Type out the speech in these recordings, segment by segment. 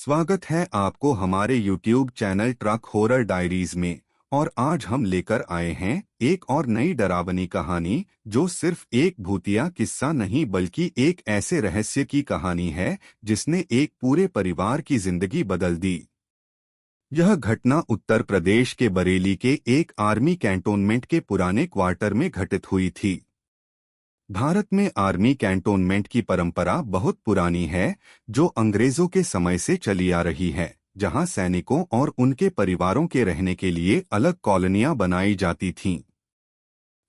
स्वागत है आपको हमारे YouTube channel truck horror diaries में। और आज हम लेकर आए हैं एक और नई डरावनी कहानी जो सिर्फ एक भूतिया किस्सा नहीं बल्कि एक ऐसे रहस्य की कहानी है जिसने एक पूरे परिवार की जिंदगी बदल दी। यह घटना उत्तर प्रदेश के बरेली के एक आर्मी कैंटोनमेंट के पुराने क्वार्टर में घटित हुई थी। भारत में आर्मी कैंटोनमेंट की परंपरा बहुत पुरानी है, जो अंग्रेजों के समय से चली आ रही है, जहां सैनिकों और उनके परिवारों के रहने के लिए अलग कॉलोनियां बनाई जाती थीं।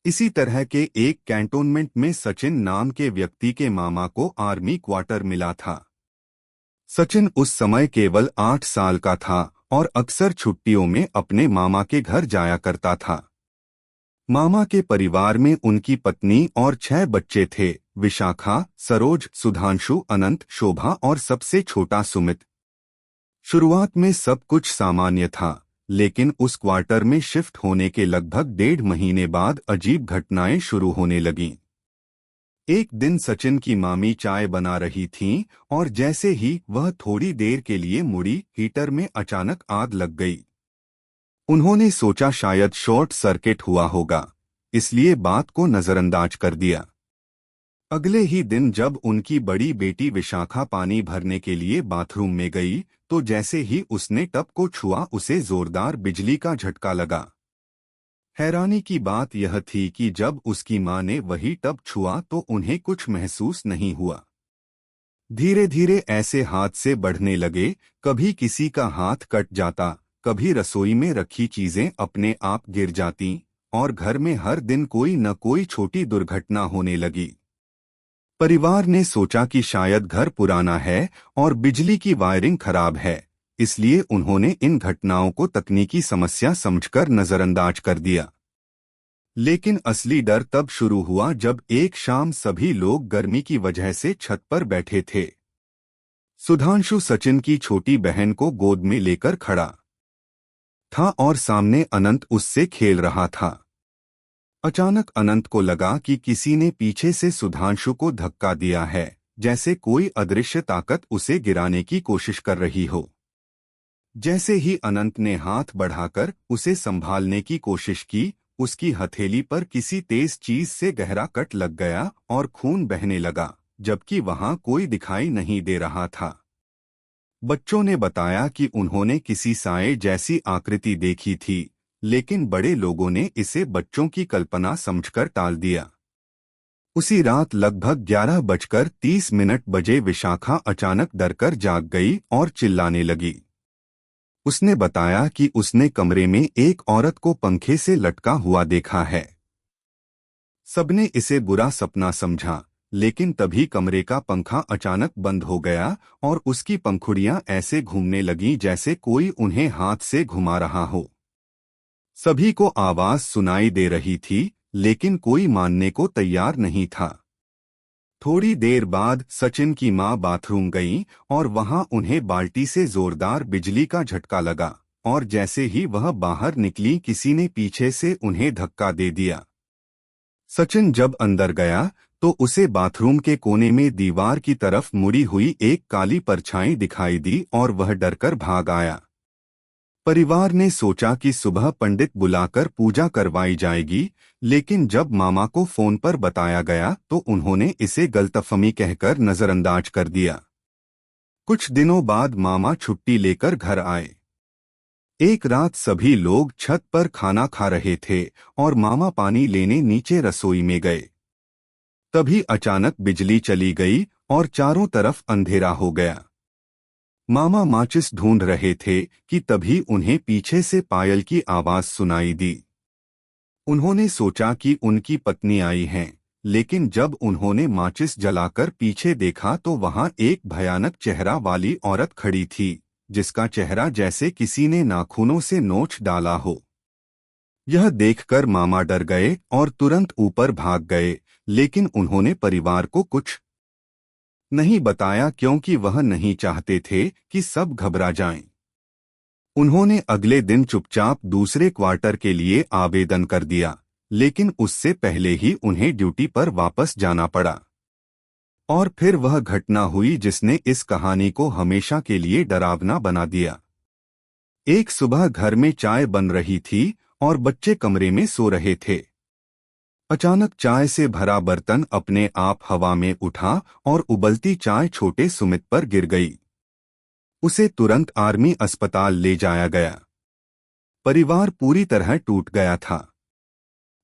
इसी तरह के एक कैंटोनमेंट में सचिन नाम के व्यक्ति के मामा को आर्मी क्वार्टर मिला था। सचिन उस समय केवल 8 साल का था और अक्सर छुट्टियों में अपने मामा के घर जाया करता था। मामा के परिवार में उनकी पत्नी और 6 बच्चे थे, विशाखा, सरोज, सुधांशु, अनंत, शोभा और सबसे छोटा सुमित। शुरुआत में सब कुछ सामान्य था, लेकिन उस क्वार्टर में शिफ्ट होने के लगभग 1.5 महीने बाद अजीब घटनाएं शुरू होने लगीं। एक दिन सचिन की मामी चाय बना रही थीं और जैसे ही वह थोड़ी देर के लिए मुड़ी, हीटर में अचानक आग लग गई। उन्होंने सोचा शायद शॉर्ट सर्किट हुआ होगा, इसलिए बात को नजरअंदाज कर दिया। अगले ही दिन जब उनकी बड़ी बेटी विशाखा पानी भरने के लिए बाथरूम में गई, तो जैसे ही उसने टब को छुआ उसे जोरदार बिजली का झटका लगा। हैरानी की बात यह थी कि जब उसकी मां ने वही टब छुआ तो उन्हें कुछ महसूस नहीं हुआ। धीरे धीरे ऐसे हादसे बढ़ने लगे, कभी किसी का हाथ कट जाता, कभी रसोई में रखी चीजें अपने आप गिर जाती और घर में हर दिन कोई न कोई छोटी दुर्घटना होने लगी। परिवार ने सोचा कि शायद घर पुराना है और बिजली की वायरिंग खराब है, इसलिए उन्होंने इन घटनाओं को तकनीकी समस्या समझकर नजरअंदाज कर दिया। लेकिन असली डर तब शुरू हुआ जब एक शाम सभी लोग गर्मी की वजह से छत पर बैठे थे। सुधांशु सचिन की छोटी बहन को गोद में लेकर खड़ा था और सामने अनंत उससे खेल रहा था। अचानक अनंत को लगा कि किसी ने पीछे से सुधांशु को धक्का दिया है, जैसे कोई अदृश्य ताकत उसे गिराने की कोशिश कर रही हो। जैसे ही अनंत ने हाथ बढ़ाकर उसे संभालने की कोशिश की, उसकी हथेली पर किसी तेज चीज से गहरा कट लग गया और खून बहने लगा, जबकि वहां कोई दिखाई नहीं दे रहा था। बच्चों ने बताया कि उन्होंने किसी साए जैसी आकृति देखी थी, लेकिन बड़े लोगों ने इसे बच्चों की कल्पना समझकर टाल दिया। उसी रात लगभग 11:30 बजे विशाखा अचानक डरकर जाग गई और चिल्लाने लगी। उसने बताया कि उसने कमरे में एक औरत को पंखे से लटका हुआ देखा है। सबने इसे बुरा सपना समझा, लेकिन तभी कमरे का पंखा अचानक बंद हो गया और उसकी पंखुड़ियां ऐसे घूमने लगीं जैसे कोई उन्हें हाथ से घुमा रहा हो। सभी को आवाज सुनाई दे रही थी, लेकिन कोई मानने को तैयार नहीं था। थोड़ी देर बाद सचिन की मां बाथरूम गईं और वहां उन्हें बाल्टी से जोरदार बिजली का झटका लगा और जैसे ही वह बाहर निकली किसी ने पीछे से उन्हें धक्का दे दिया। सचिन जब अंदर गया तो उसे बाथरूम के कोने में दीवार की तरफ मुड़ी हुई एक काली परछाई दिखाई दी और वह डरकर भाग आया। परिवार ने सोचा कि सुबह पंडित बुलाकर पूजा करवाई जाएगी, लेकिन जब मामा को फोन पर बताया गया तो उन्होंने इसे गलतफहमी कहकर नजरअंदाज कर दिया। कुछ दिनों बाद मामा छुट्टी लेकर घर आए। एक रात सभी लोग छत पर खाना खा रहे थे और मामा पानी लेने नीचे रसोई में गए। तभी अचानक बिजली चली गई और चारों तरफ अंधेरा हो गया। मामा माचिस ढूंढ रहे थे कि तभी उन्हें पीछे से पायल की आवाज सुनाई दी। उन्होंने सोचा कि उनकी पत्नी आई है, लेकिन जब उन्होंने माचिस जलाकर पीछे देखा तो वहां एक भयानक चेहरा वाली औरत खड़ी थी, जिसका चेहरा जैसे किसी ने नाखूनों से नोच डाला हो। यह देखकर मामा डर गए और तुरंत ऊपर भाग गए, लेकिन उन्होंने परिवार को कुछ नहीं बताया क्योंकि वह नहीं चाहते थे कि सब घबरा जाएं। उन्होंने अगले दिन चुपचाप दूसरे क्वार्टर के लिए आवेदन कर दिया, लेकिन उससे पहले ही उन्हें ड्यूटी पर वापस जाना पड़ा। और फिर वह घटना हुई जिसने इस कहानी को हमेशा के लिए डरावना बना दिया। एक सुबह घर में चाय बन रही थी और बच्चे कमरे में सो रहे थे। अचानक चाय से भरा बर्तन अपने आप हवा में उठा और उबलती चाय छोटे सुमित पर गिर गई। उसे तुरंत आर्मी अस्पताल ले जाया गया। परिवार पूरी तरह टूट गया था।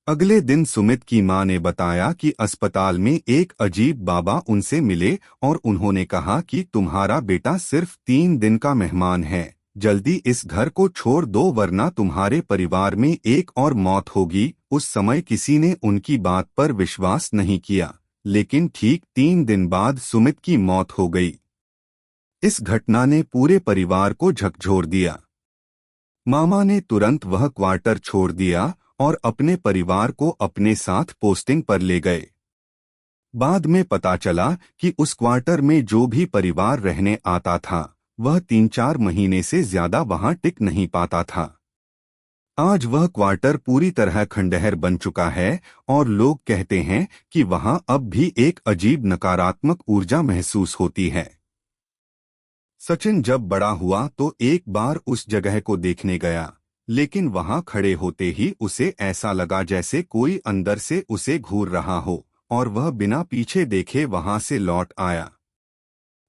अगले दिन सुमित की मां ने बताया कि अस्पताल में एक अजीब बाबा उनसे मिले और उन्होंने कहा कि तुम्हारा बेटा सिर्फ 3 दिन का मेहमान है, जल्दी इस घर को छोड़ दो वरना तुम्हारे परिवार में एक और मौत होगी। उस समय किसी ने उनकी बात पर विश्वास नहीं किया, लेकिन ठीक 3 दिन बाद सुमित की मौत हो गई। इस घटना ने पूरे परिवार को झकझोर दिया। मामा ने तुरंत वह क्वार्टर छोड़ दिया और अपने परिवार को अपने साथ पोस्टिंग पर ले गए। बाद में पता चला कि उस क्वार्टर में जो भी परिवार रहने आता था वह 3-4 महीने से ज्यादा वहां टिक नहीं पाता था। आज वह क्वार्टर पूरी तरह खंडहर बन चुका है और लोग कहते हैं कि वहां अब भी एक अजीब नकारात्मक ऊर्जा महसूस होती है। सचिन जब बड़ा हुआ तो एक बार उस जगह को देखने गया, लेकिन वहां खड़े होते ही उसे ऐसा लगा जैसे कोई अंदर से उसे घूर रहा हो और वह बिना पीछे देखे वहां से लौट आया।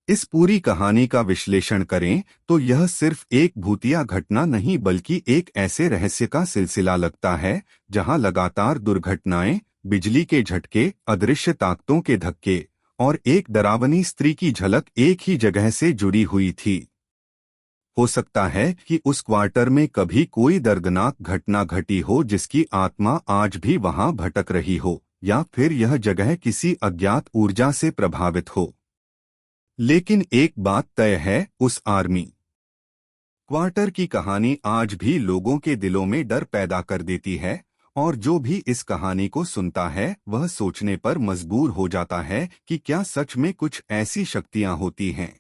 इस पूरी कहानी का विश्लेषण करें तो यह सिर्फ एक भूतिया घटना नहीं बल्कि एक ऐसे रहस्य का सिलसिला लगता है जहां लगातार दुर्घटनाएं, बिजली के झटके, अदृश्य ताकतों के धक्के और एक डरावनी स्त्री की झलक एक ही जगह से जुड़ी हुई थी। हो सकता है कि उस क्वार्टर में कभी कोई दर्दनाक घटना घटी हो जिसकी आत्मा आज भी वहां भटक रही हो, या फिर यह जगह किसी अज्ञात ऊर्जा से प्रभावित हो। लेकिन एक बात तय है, उस आर्मी क्वार्टर की कहानी आज भी लोगों के दिलों में डर पैदा कर देती है और जो भी इस कहानी को सुनता है वह सोचने पर मजबूर हो जाता है कि क्या सच में कुछ ऐसी शक्तियां होती हैं